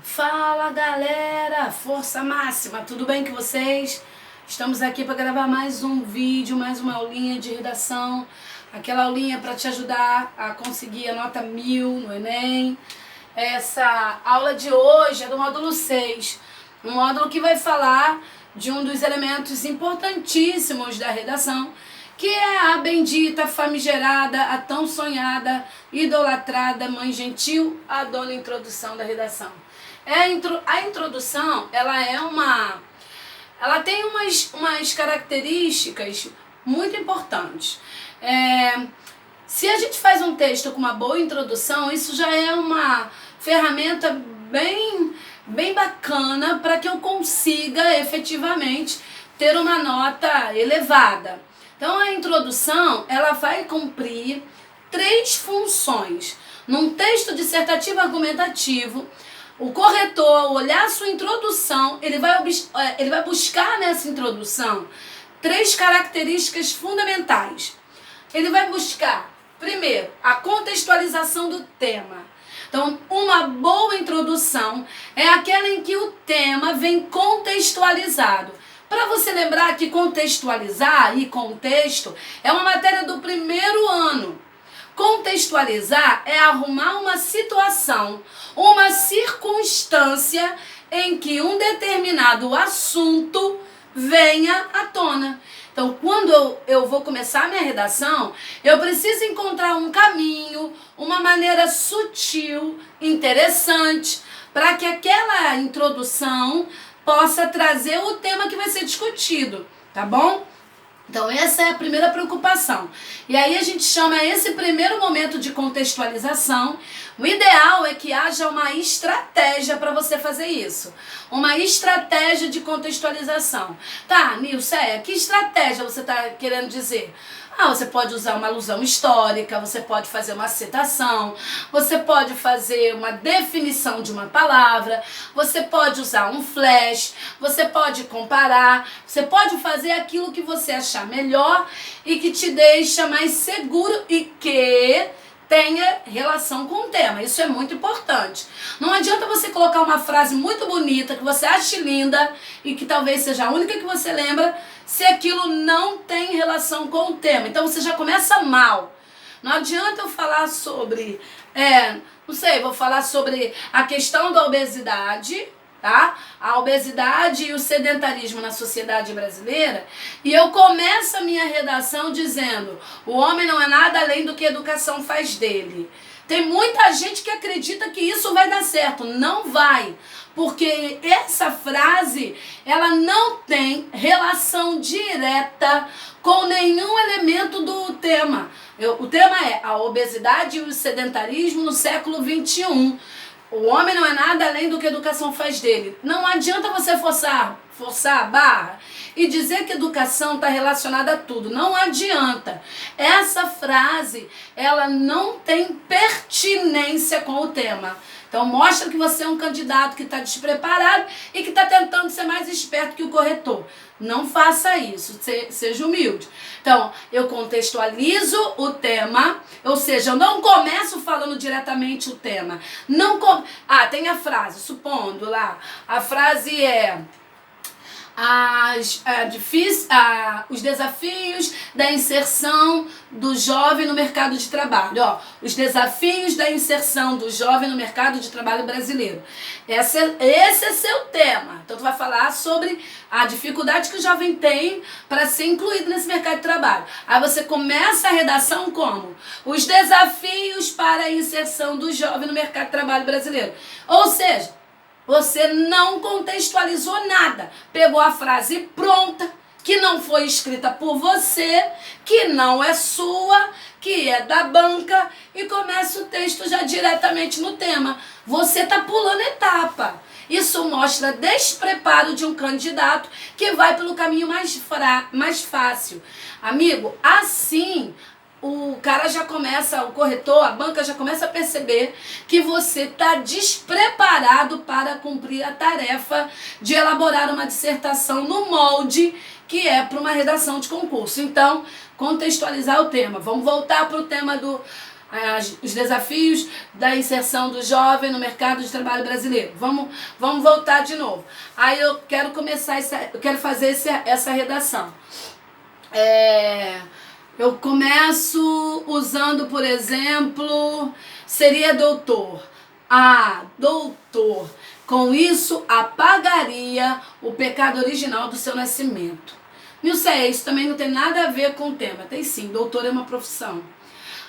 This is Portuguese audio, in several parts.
Fala galera, força máxima, tudo bem com vocês? Estamos aqui para gravar mais um vídeo, mais uma aulinha de redação, aquela aulinha para te ajudar a conseguir a nota 1000 no Enem. Essa aula de hoje é do módulo 6, um módulo que vai falar de um dos elementos importantíssimos da redação, que é a bendita, famigerada, a tão sonhada, idolatrada Mãe Gentil, a dona introdução da redação. A introdução, ela tem umas características muito importantes. Se a gente faz um texto com uma boa introdução, isso já é uma ferramenta bem bacana para que eu consiga efetivamente ter uma nota elevada. Então a introdução, ela vai cumprir 3 funções. Num texto dissertativo argumentativo, o corretor, ao olhar a sua introdução, ele vai buscar nessa introdução 3 características fundamentais. Ele vai buscar, primeiro, a contextualização do tema. Então, uma boa introdução é aquela em que o tema vem contextualizado. Para você lembrar que contextualizar e contexto é uma matéria do primeiro ano. Contextualizar é arrumar uma situação, uma circunstância em que um determinado assunto venha à tona. Então, quando eu vou começar a minha redação, eu preciso encontrar um caminho, uma maneira sutil, interessante, para que aquela introdução possa trazer o tema que vai ser discutido, tá bom? Então essa é a primeira preocupação. E aí a gente chama esse primeiro momento de contextualização. O ideal é que haja uma estratégia para você fazer isso. Uma estratégia de contextualização. Tá, Nilceia, que estratégia você está querendo dizer? Você pode usar uma alusão histórica, você pode fazer uma citação, você pode fazer uma definição de uma palavra, você pode usar um flash, você pode comparar, você pode fazer aquilo que você achar melhor e que te deixa mais seguro e que tenha relação com o tema. Isso é muito importante. Não adianta você colocar uma frase muito bonita, que você ache linda e que talvez seja a única que você lembra, se aquilo não tem relação com o tema. Então você já começa mal. Não adianta eu falar sobre, vou falar sobre a questão da obesidade, tá? A obesidade e o sedentarismo na sociedade brasileira, e eu começo a minha redação dizendo: o homem não é nada além do que a educação faz dele. Tem muita gente que acredita que isso vai dar certo. Não vai, porque essa frase, ela não tem relação direta com nenhum elemento do tema. O tema é a obesidade e o sedentarismo no século XXI. O homem não é nada além do que a educação faz dele. Não adianta você forçar a barra e dizer que educação está relacionada a tudo. Não adianta. Essa frase, ela não tem pertinência com o tema. Então mostra que você é um candidato que está despreparado e que está tentando ser mais esperto que o corretor. Não faça isso, seja humilde. Então, eu contextualizo o tema, ou seja, eu não começo falando diretamente o tema. Tem a frase, supondo lá, a frase é: os desafios da inserção do jovem no mercado de trabalho. Os desafios da inserção do jovem no mercado de trabalho brasileiro. Esse é seu tema. Então, tu vai falar sobre a dificuldade que o jovem tem para ser incluído nesse mercado de trabalho. Aí você começa a redação como? Os desafios para a inserção do jovem no mercado de trabalho brasileiro. Ou seja, você não contextualizou nada. Pegou a frase pronta, que não foi escrita por você, que não é sua, que é da banca, e começa o texto já diretamente no tema. Você está pulando etapa. Isso mostra despreparo de um candidato que vai pelo caminho mais fácil. Amigo, assim o corretor, a banca já começa a perceber que você está despreparado para cumprir a tarefa de elaborar uma dissertação no molde que é para uma redação de concurso. Então, contextualizar o tema. Vamos voltar para o tema os desafios da inserção do jovem no mercado de trabalho brasileiro. Vamos voltar de novo. Aí eu quero fazer essa redação. Eu começo usando, por exemplo, seria doutor. Doutor. Com isso, apagaria o pecado original do seu nascimento. Nilce, isso também não tem nada a ver com o tema. Tem sim, doutor é uma profissão.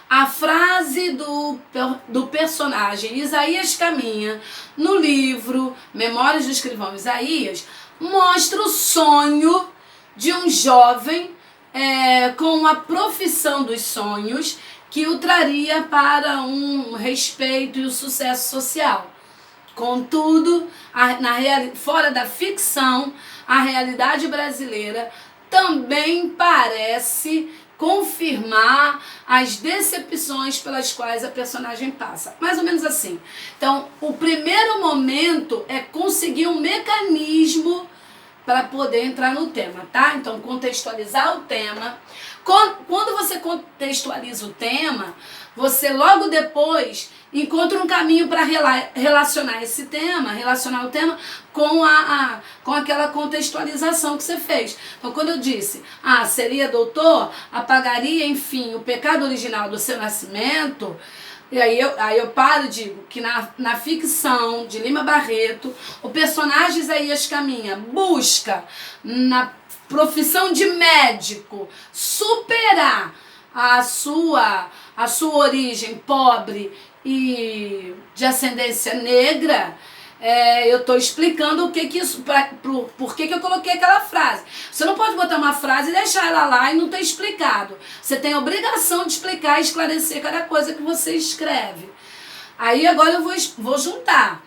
A frase do personagem Isaías Caminha, no livro Memórias do Escrivão Isaías, mostra o sonho de um jovem com a profissão dos sonhos que o traria para um respeito e o sucesso social. Contudo, fora da ficção, a realidade brasileira também parece confirmar as decepções pelas quais a personagem passa. Mais ou menos assim. Então, o primeiro momento é conseguir um mecanismo para poder entrar no tema, tá? Então, contextualizar o tema. Quando você contextualiza o tema, você logo depois encontra um caminho para relacionar o tema com aquela contextualização que você fez. Então, quando eu disse, seria doutor, apagaria, enfim, o pecado original do seu nascimento, e aí eu paro e digo que na ficção de Lima Barreto, o personagem Isaías Caminha busca, na profissão de médico, superar a sua origem pobre e de ascendência negra. Eu estou explicando por que eu coloquei aquela frase. Você não pode botar uma frase e deixar ela lá e não ter explicado. Você tem a obrigação de explicar e esclarecer cada coisa que você escreve. Aí agora eu vou juntar.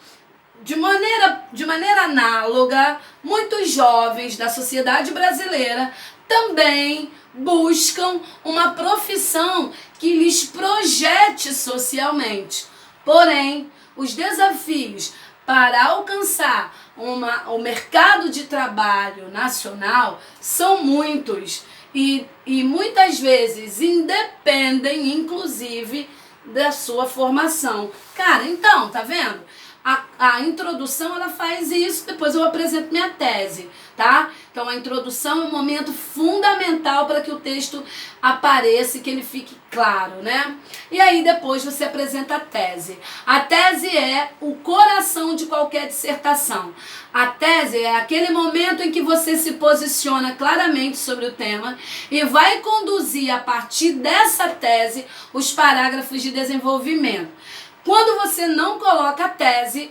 De maneira análoga, muitos jovens da sociedade brasileira também buscam uma profissão que lhes projete socialmente. Porém, os desafios para alcançar o mercado de trabalho nacional são muitos e muitas vezes independem, inclusive, da sua formação. Cara, então, tá vendo? A introdução, ela faz isso, depois eu apresento minha tese, tá? Então, a introdução é um momento fundamental para que o texto apareça e que ele fique claro, né? E aí, depois, você apresenta a tese. A tese é o coração de qualquer dissertação. A tese é aquele momento em que você se posiciona claramente sobre o tema e vai conduzir, a partir dessa tese, os parágrafos de desenvolvimento. Quando você não coloca a tese,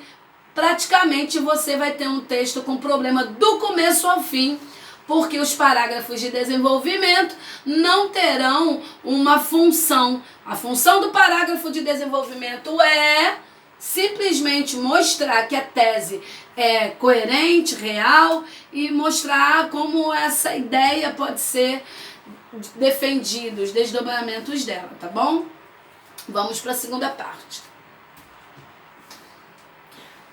praticamente você vai ter um texto com problema do começo ao fim, porque os parágrafos de desenvolvimento não terão uma função. A função do parágrafo de desenvolvimento é simplesmente mostrar que a tese é coerente, real, e mostrar como essa ideia pode ser defendida, os desdobramentos dela, tá bom? Vamos para a segunda parte.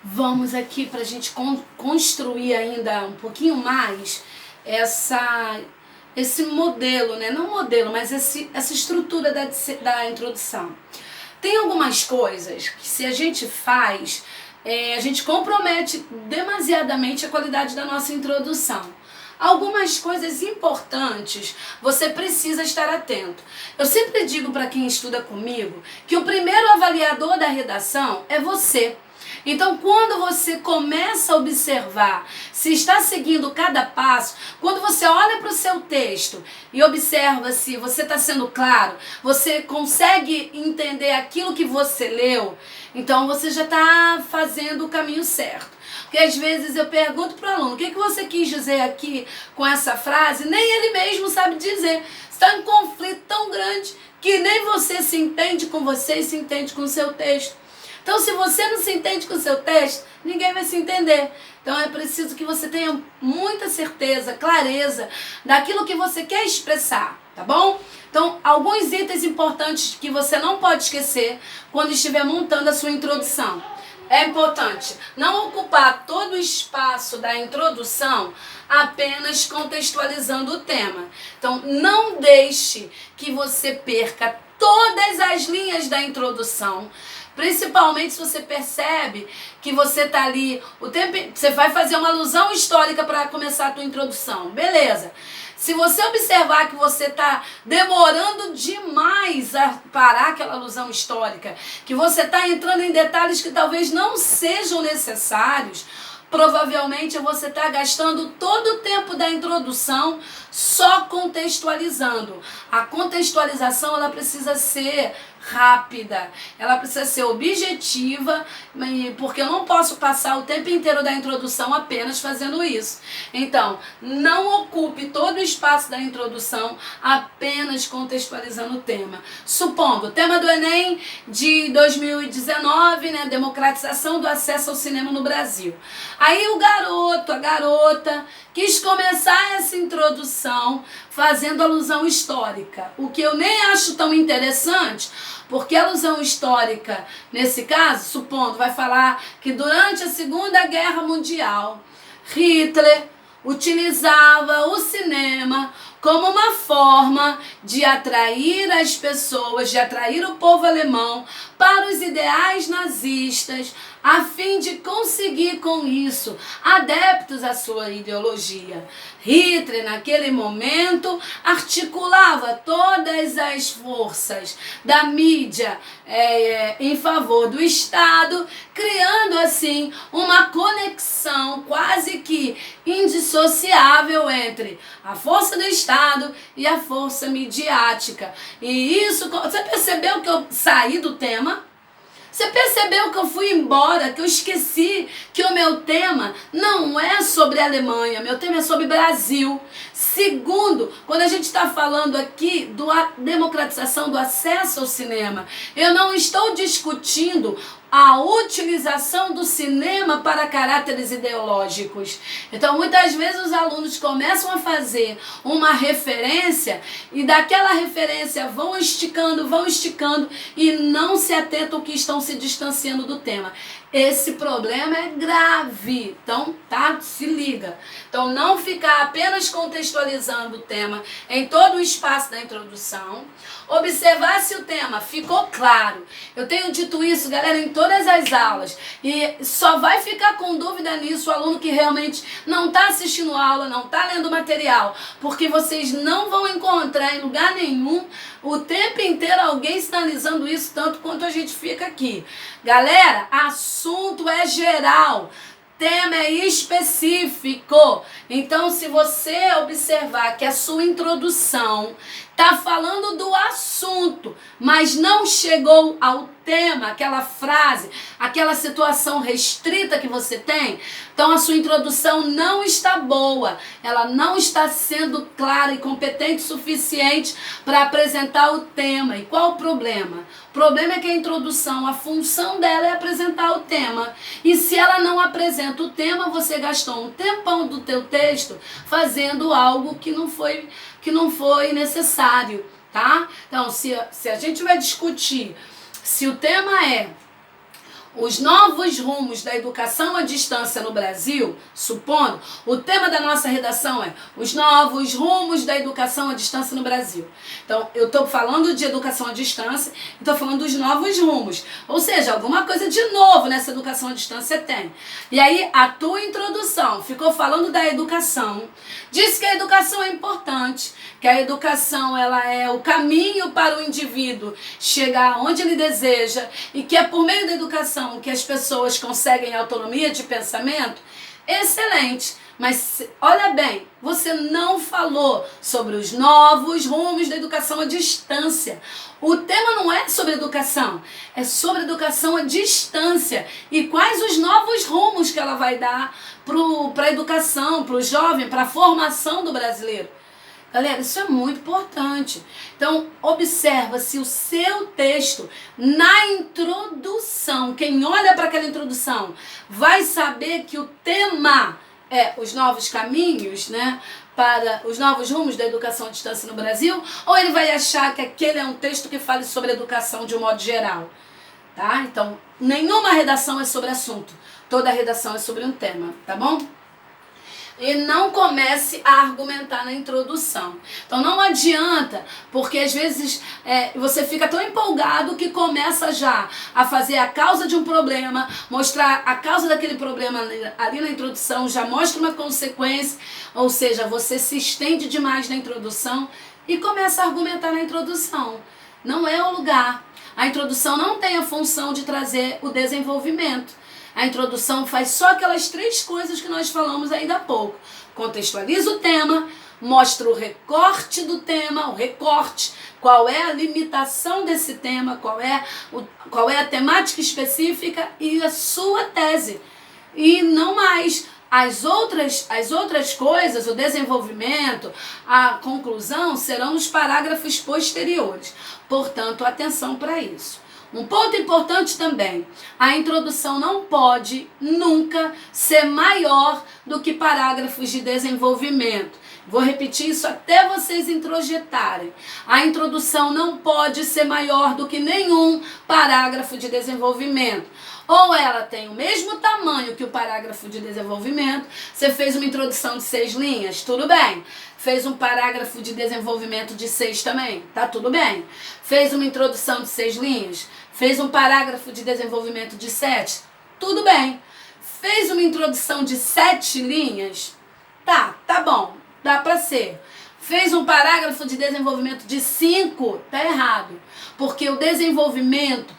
Vamos aqui para a gente construir ainda um pouquinho mais esse modelo, né? Não modelo, mas essa estrutura da introdução. Tem algumas coisas que, se a gente faz, a gente compromete demasiadamente a qualidade da nossa introdução. Algumas coisas importantes você precisa estar atento. Eu sempre digo para quem estuda comigo que o primeiro avaliador da redação é você. Então, quando você começa a observar se está seguindo cada passo, quando você olha para o seu texto e observa se você está sendo claro, você consegue entender aquilo que você leu, então você já está fazendo o caminho certo. Porque às vezes eu pergunto para o aluno, o que você quis dizer aqui com essa frase? Nem ele mesmo sabe dizer. Está em um conflito tão grande que nem você se entende com você e se entende com o seu texto. Então, se você não se entende com o seu texto, ninguém vai se entender. Então, é preciso que você tenha muita certeza, clareza daquilo que você quer expressar, tá bom? Então, alguns itens importantes que você não pode esquecer quando estiver montando a sua introdução. É importante não ocupar todo o espaço da introdução apenas contextualizando o tema. Então, não deixe que você perca todas as linhas da introdução. Principalmente se você percebe que você tá ali, você vai fazer uma alusão histórica para começar a tua introdução. Beleza. Se você observar que você está demorando demais a parar aquela alusão histórica, que você está entrando em detalhes que talvez não sejam necessários, provavelmente você está gastando todo o tempo da introdução só contextualizando. A contextualização ela precisa ser rápida, ela precisa ser objetiva, porque eu não posso passar o tempo inteiro da introdução apenas fazendo isso. Então, não ocupe todo o espaço da introdução apenas contextualizando o tema. Supondo, o tema do Enem de 2019, né, democratização do acesso ao cinema no Brasil. Aí o garoto, a garota, quis começar essa introdução fazendo alusão histórica, o que eu nem acho tão interessante, porque a alusão histórica, nesse caso, supondo, vai falar que durante a Segunda Guerra Mundial, Hitler utilizava o cinema como uma forma de atrair as pessoas, de atrair o povo alemão para os ideais nazistas, a fim de conseguir com isso adeptos à sua ideologia. Hitler, naquele momento, articulava todas as forças da mídia em favor do Estado, criando assim uma conexão quase que indissociável entre a força do Estado e a força midiática. E isso, você percebeu que eu saí do tema? Você percebeu que eu fui embora, que eu esqueci que o meu tema não é sobre a Alemanha, meu tema é sobre Brasil. Segundo, quando a gente está falando aqui da democratização do acesso ao cinema, eu não estou discutindo a utilização do cinema para caráteres ideológicos. Então, muitas vezes os alunos começam a fazer uma referência e daquela referência vão esticando e não se atentam que estão se distanciando do tema. Esse problema é grave, então, tá? Se liga. Então, não ficar apenas contextualizando o tema em todo o espaço da introdução. Observar se o tema ficou claro. Eu tenho dito isso, galera, em todas as aulas. E só vai ficar com dúvida nisso o aluno que realmente não está assistindo aula, não está lendo material. Porque vocês não vão encontrar em lugar nenhum o tempo inteiro alguém sinalizando isso tanto quanto a gente fica aqui. Galera, assunto é geral, tema é específico. Então, se você observar que a sua introdução está falando do assunto, mas não chegou ao tema, aquela frase, aquela situação restrita que você tem, então a sua introdução não está boa, ela não está sendo clara e competente o suficiente para apresentar o tema. E qual o problema? O problema é que a introdução, a função dela é apresentar o tema. E se ela não apresenta o tema, você gastou um tempão do teu texto fazendo algo que não foi necessário, tá? Então, se a gente vai discutir se o tema é os novos rumos da educação à distância no Brasil, supondo, o tema da nossa redação é os novos rumos da educação à distância no Brasil. Então, eu estou falando de educação à distância, estou falando dos novos rumos. Ou seja, alguma coisa de novo nessa educação à distância tem. E aí, a tua introdução ficou falando da educação, diz que a educação é importante, que a educação ela é o caminho para o indivíduo chegar onde ele deseja e que é por meio da educação que as pessoas conseguem autonomia de pensamento. Excelente, mas olha bem, você não falou sobre os novos rumos da educação à distância. O tema não é sobre educação, é sobre educação à distância. E quais os novos rumos que ela vai dar para a educação, para o jovem, para a formação do brasileiro. Galera, isso é muito importante. Então, observa se o seu texto, na introdução, quem olha para aquela introdução, vai saber que o tema é os novos caminhos, né, para os novos rumos da educação à distância no Brasil, ou ele vai achar que aquele é um texto que fale sobre educação de um modo geral, tá? Então, nenhuma redação é sobre assunto, toda redação é sobre um tema, tá bom? e não comece a argumentar na introdução. Então não adianta, porque às vezes você fica tão empolgado que começa já a fazer a causa de um problema, mostrar a causa daquele problema ali na introdução, já mostra uma consequência, ou seja, você se estende demais na introdução e começa a argumentar na introdução. Não é o lugar. A introdução não tem a função de trazer o desenvolvimento. A introdução faz só aquelas 3 coisas que nós falamos ainda há pouco. Contextualiza o tema, mostra o recorte do tema, o recorte, qual é a limitação desse tema, qual é a temática específica e a sua tese. E não mais. As outras coisas, o desenvolvimento, a conclusão, serão nos parágrafos posteriores. Portanto, atenção para isso. Um ponto importante também, a introdução não pode nunca ser maior do que parágrafos de desenvolvimento. Vou repetir isso até vocês introjetarem. A introdução não pode ser maior do que nenhum parágrafo de desenvolvimento. Ou ela tem o mesmo tamanho que o parágrafo de desenvolvimento. Você fez uma introdução de 6 linhas, tudo bem. Fez um parágrafo de desenvolvimento de 6 também, tá tudo bem. Fez uma introdução de 6 linhas, fez um parágrafo de desenvolvimento de 7, tudo bem. Fez uma introdução de 7 linhas, tá bom, dá pra ser. Fez um parágrafo de desenvolvimento de 5, tá errado. Porque o desenvolvimento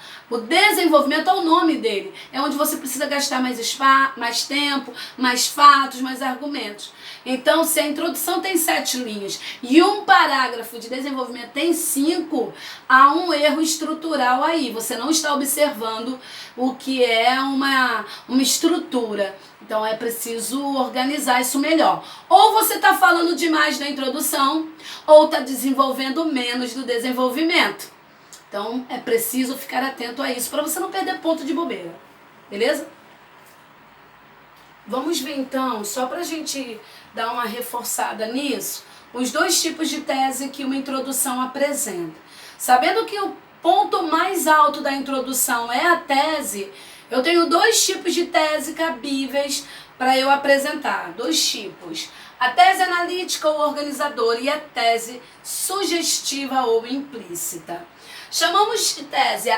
é o nome dele. É onde você precisa gastar mais tempo, mais fatos, mais argumentos. Então, se a introdução tem 7 linhas e um parágrafo de desenvolvimento tem 5, há um erro estrutural aí. Você não está observando o que é uma estrutura. Então, é preciso organizar isso melhor. Ou você está falando demais na introdução, ou está desenvolvendo menos do desenvolvimento. Então, é preciso ficar atento a isso, para você não perder ponto de bobeira. Beleza? Vamos ver, então, só para a gente dar uma reforçada nisso, os 2 tipos de tese que uma introdução apresenta. Sabendo que o ponto mais alto da introdução é a tese, eu tenho 2 tipos de tese cabíveis para eu apresentar. 2 tipos. A tese analítica ou organizadora e a tese sugestiva ou implícita. Chamamos de tese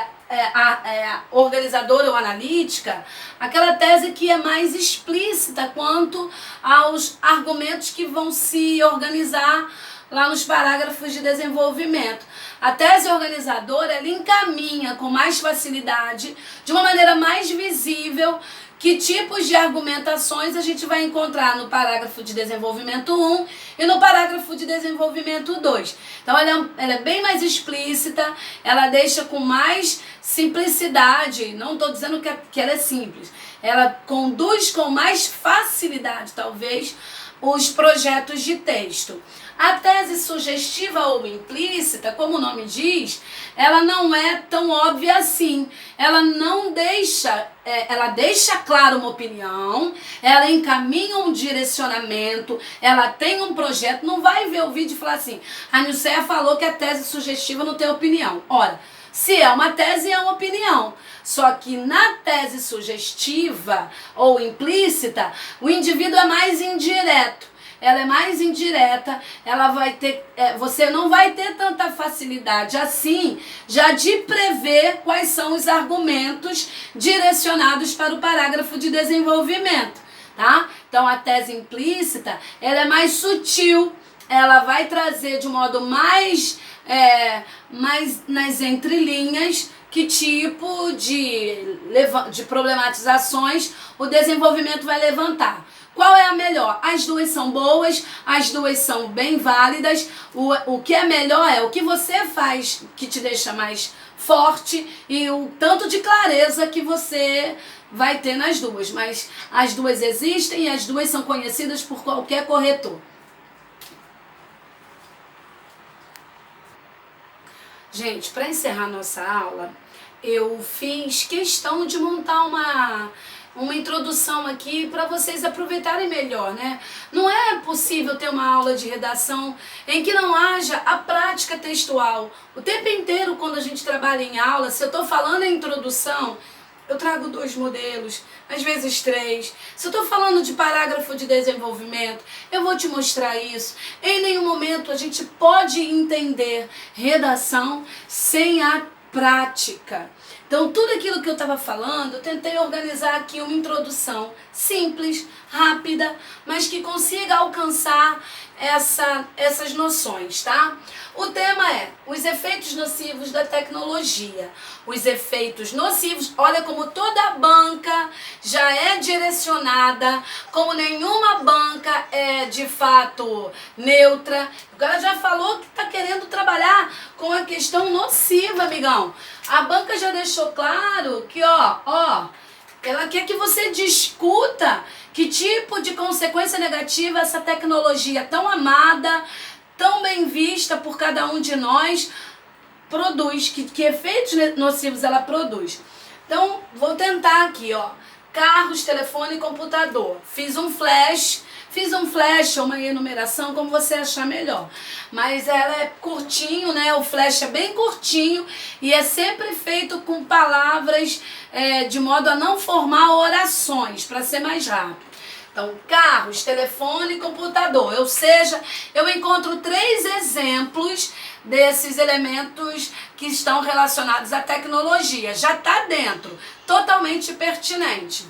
organizadora ou analítica aquela tese que é mais explícita quanto aos argumentos que vão se organizar lá nos parágrafos de desenvolvimento. A tese organizadora, ela encaminha com mais facilidade, de uma maneira mais visível, que tipos de argumentações a gente vai encontrar no parágrafo de desenvolvimento 1 e no parágrafo de desenvolvimento 2. Então, ela é bem mais explícita, ela deixa com mais simplicidade, não estou dizendo que ela é simples, ela conduz com mais facilidade, talvez, os projetos de texto. A tese sugestiva ou implícita, como o nome diz, ela não é tão óbvia assim. Ela não deixa, ela deixa claro uma opinião, ela encaminha um direcionamento, ela tem um projeto. Não vai ver o vídeo e falar assim, a Nilceia falou que a tese sugestiva não tem opinião. Ora, se é uma tese, é uma opinião. Só que na tese sugestiva ou implícita, o indivíduo é mais indireto. Ela é mais indireta, ela vai ter, você não vai ter tanta facilidade assim, já de prever quais são os argumentos direcionados para o parágrafo de desenvolvimento, tá? Então a tese implícita, ela é mais sutil, ela vai trazer de um modo mais nas entrelinhas que tipo de problematizações o desenvolvimento vai levantar. Qual é a melhor? As 2 são boas, as 2 são bem válidas. O que é melhor é o que você faz que te deixa mais forte e o tanto de clareza que você vai ter nas 2. Mas as 2 existem e as 2 são conhecidas por qualquer corretor. Gente, para encerrar nossa aula, eu fiz questão de montar uma introdução aqui para vocês aproveitarem melhor, né? Não é possível ter uma aula de redação em que não haja a prática textual. O tempo inteiro, quando a gente trabalha em aula, se eu estou falando em introdução, eu trago 2 modelos, às vezes 3. Se eu estou falando de parágrafo de desenvolvimento, eu vou te mostrar isso. Em nenhum momento a gente pode entender redação sem a prática. Então, tudo aquilo que eu estava falando, eu tentei organizar aqui uma introdução simples, rápida, mas que consiga alcançar essas noções, tá? O tema é os efeitos nocivos da tecnologia. Os efeitos nocivos, olha como toda banca já é direcionada, como nenhuma banca é de fato neutra. O cara já falou que está querendo trabalhar com a questão nociva, amigão. A banca já deixou claro que, ela quer que você discuta que tipo de consequência negativa essa tecnologia tão amada, tão bem vista por cada um de nós, produz, que efeitos nocivos ela produz. Então, vou tentar aqui, carros, telefone e computador. Fiz um flash ou uma enumeração, como você achar melhor. Mas ela é curtinho, né? O flash é bem curtinho e é sempre feito com palavras de modo a não formar orações, para ser mais rápido. Então, carros, telefone e computador. Ou seja, eu encontro 3 exemplos desses elementos que estão relacionados à tecnologia. Já está dentro, totalmente pertinente.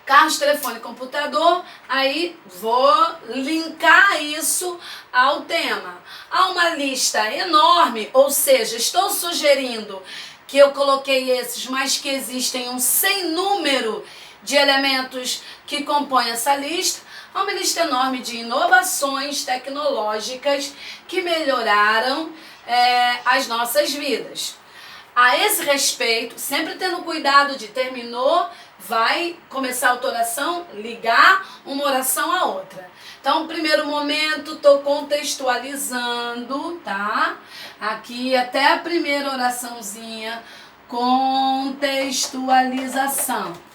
Carros, telefone e computador, aí vou linkar isso ao tema. Há uma lista enorme, ou seja, estou sugerindo que eu coloquei esses, mas que existem um sem número de elementos que compõem essa lista. Há uma lista enorme de inovações tecnológicas que melhoraram as nossas vidas. A esse respeito, sempre tendo cuidado de terminou, vai começar a autoração, ligar uma oração à outra. Então, primeiro momento, estou contextualizando, tá? Aqui até a primeira oraçãozinha, contextualização.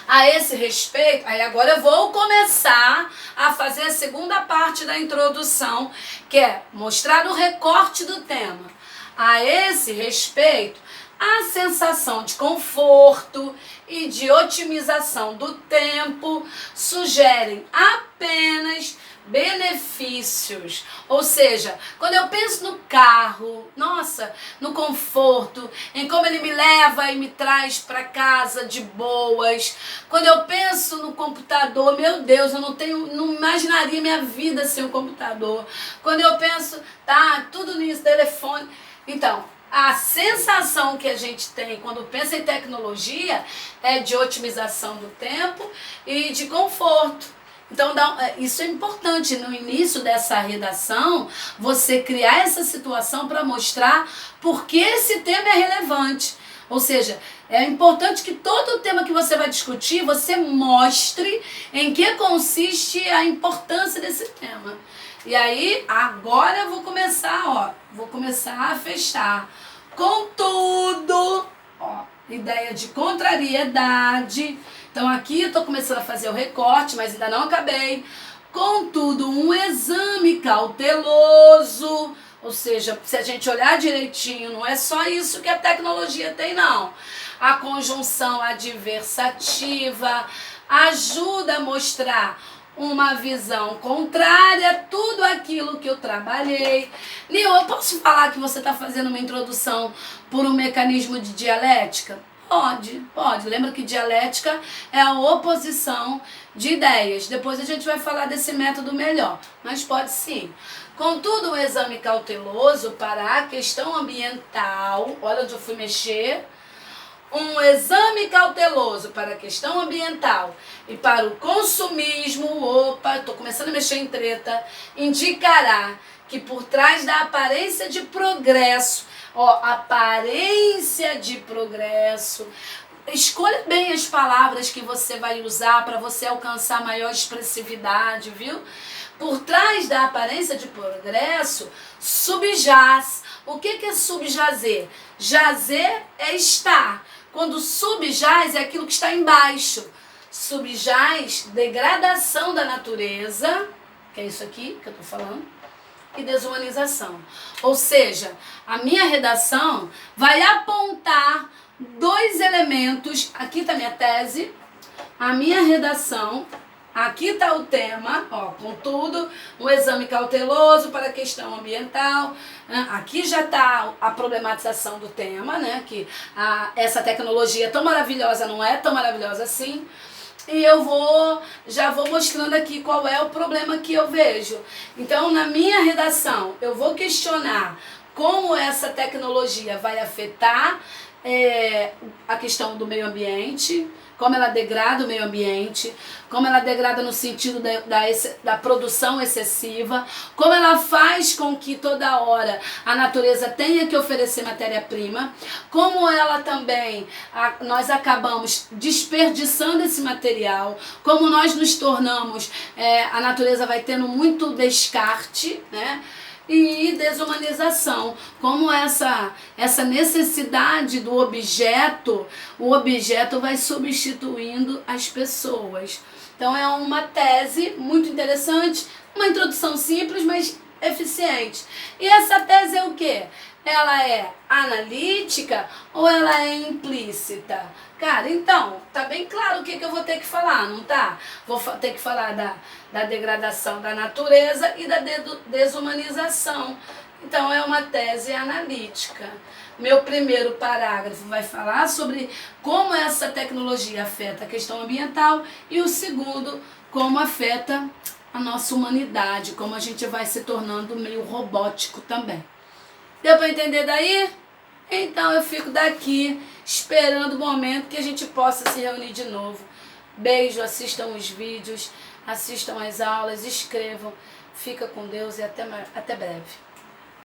A esse respeito, aí agora eu vou começar a fazer a segunda parte da introdução, que é mostrar o recorte do tema. A esse respeito, a sensação de conforto e de otimização do tempo sugerem apenas benefícios. Ou seja, quando eu penso no carro, no conforto, em como ele me leva e me traz para casa de boas. Quando eu penso no computador, meu Deus, eu não imaginaria minha vida sem o computador. Quando eu penso, tudo nisso, telefone. Então, a sensação que a gente tem quando pensa em tecnologia é de otimização do tempo e de conforto. Então, isso é importante no início dessa redação, você criar essa situação para mostrar por que esse tema é relevante. Ou seja, é importante que todo o tema que você vai discutir, você mostre em que consiste a importância desse tema. E aí, agora eu vou começar a fechar. Contudo, ideia de contrariedade. Então aqui eu estou começando a fazer o recorte, mas ainda não acabei. Contudo, um exame cauteloso, ou seja, se a gente olhar direitinho, não é só isso que a tecnologia tem, não. A conjunção adversativa ajuda a mostrar uma visão contrária a tudo aquilo que eu trabalhei. Nil, eu posso falar que você está fazendo uma introdução por um mecanismo de dialética? Pode. Lembra que dialética é a oposição de ideias. Depois a gente vai falar desse método melhor, mas pode sim. Contudo, o exame cauteloso para a questão ambiental, olha onde eu fui mexer, um exame cauteloso para a questão ambiental e para o consumismo, estou começando a mexer em treta, indicará que por trás da aparência de progresso, aparência de progresso, escolha bem as palavras que você vai usar para você alcançar maior expressividade, viu? Por trás da aparência de progresso, subjaz. O que é subjazer? Jazer é estar. Quando subjaz é aquilo que está embaixo. Subjaz, degradação da natureza, que é isso aqui que eu estou falando, e desumanização. Ou seja, a minha redação vai apontar 2 elementos. Aqui está minha tese, a minha redação. Aqui está o tema, ó, com tudo, um exame cauteloso para a questão ambiental. Aqui já está a problematização do tema, né? Que essa tecnologia tão maravilhosa não é tão maravilhosa assim. E eu já vou mostrando aqui qual é o problema que eu vejo. Então, na minha redação, eu vou questionar como essa tecnologia vai afetar a questão do meio ambiente, como ela degrada o meio ambiente, como ela degrada no sentido da produção excessiva, como ela faz com que toda hora a natureza tenha que oferecer matéria-prima, como ela também, nós acabamos desperdiçando esse material, como nós nos tornamos, a natureza vai tendo muito descarte, né? E desumanização, como essa necessidade do objeto, o objeto vai substituindo as pessoas. Então é uma tese muito interessante, uma introdução simples, mas eficiente. E essa tese é o quê? Ela é analítica ou ela é implícita? Cara, então, tá bem claro o que eu vou ter que falar, não tá? Vou ter que falar da degradação da natureza e da desumanização. Então, é uma tese analítica. Meu primeiro parágrafo vai falar sobre como essa tecnologia afeta a questão ambiental e o segundo, como afeta a nossa humanidade, como a gente vai se tornando meio robótico também. Deu para entender daí? Então eu fico daqui esperando o momento que a gente possa se reunir de novo. Beijo, assistam os vídeos, assistam as aulas, escrevam. Fica com Deus e até breve.